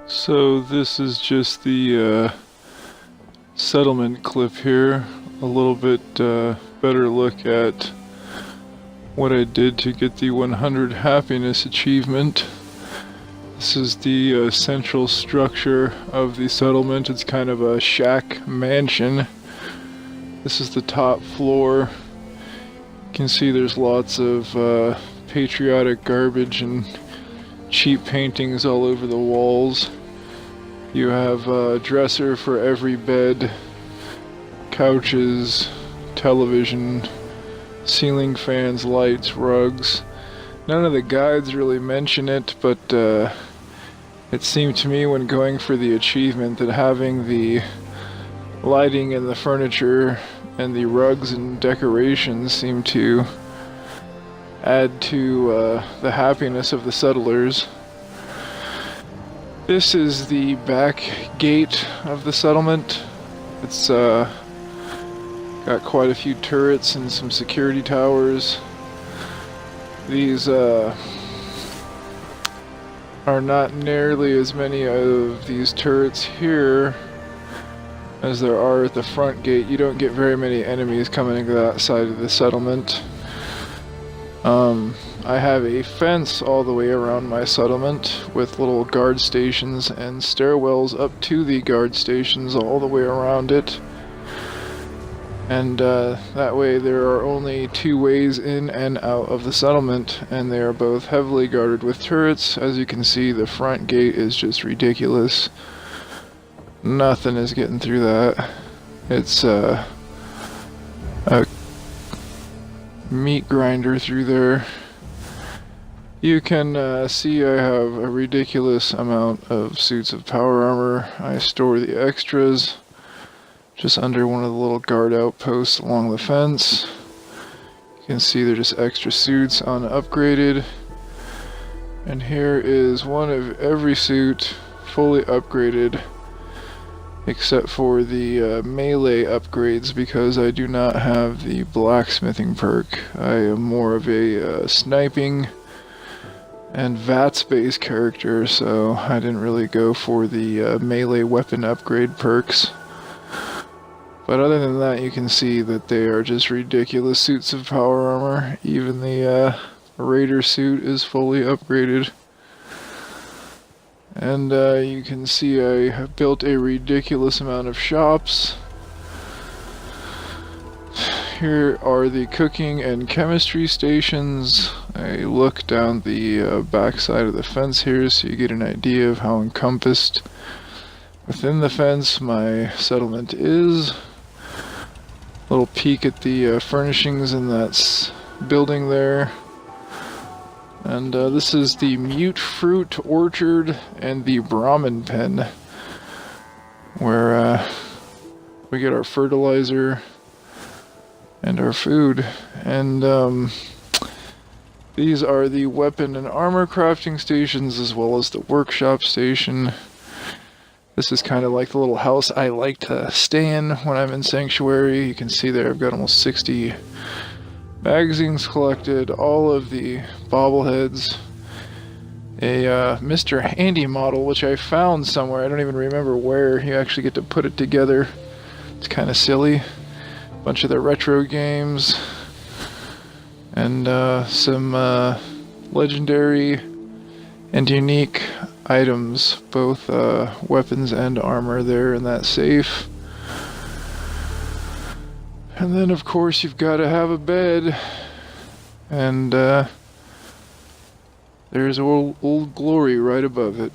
So this is just the settlement clip here. A little bit better look at what I did to get the 100 happiness achievement. This is the central structure of the settlement. It's kind of a shack mansion. This is the top floor. You can see there's lots of patriotic garbage and cheap paintings all over the walls. You have a dresser for every bed, couches, television, ceiling fans, lights, rugs. None of the guides really mention it, but it seemed to me when going for the achievement that having the lighting and the furniture and the rugs and decorations seemed to add to the happiness of the settlers. This is the back gate of the settlement. It's got quite a few turrets and some security towers. These are not nearly as many of these turrets here as there are at the front gate. You don't get very many enemies coming into that side of the settlement. I have a fence all the way around my settlement with little guard stations and stairwells up to the guard stations all the way around it. And that way there are only two ways in and out of the settlement, and they are both heavily guarded with turrets. As you can see, the front gate is just ridiculous. Nothing is getting through that. It's a meat grinder through there. You can see I have a ridiculous amount of suits of power armor. I store the extras just under one of the little guard outposts along the fence. You can see they're just extra suits unupgraded. And here is one of every suit fully upgraded except for the melee upgrades, because I do not have the blacksmithing perk. I am more of a sniping and VATS based character, so I didn't really go for the melee weapon upgrade perks. But other than that, you can see that they are just ridiculous suits of power armor. Even the raider suit is fully upgraded. And you can see I have built a ridiculous amount of shops. Here are the cooking and chemistry stations. I look down the back side of the fence here so you get an idea of how encompassed within the fence my settlement is. Little peek at the furnishings in that building there. And this is the Mute Fruit Orchard and the Brahmin Pen, where we get our fertilizer and our food. And these are the weapon and armor crafting stations, as well as the workshop station. This is kind of like the little house I like to stay in when I'm in Sanctuary. You can see there I've got almost 60 magazines collected, all of the bobbleheads, a Mr. Handy model, which I found somewhere. I don't even remember where. You actually get to put it together. It's kind of silly. A bunch of the retro games, and some legendary and unique items, both weapons and armor there in that safe. And then of course you've got to have a bed, and there's Old Glory right above it.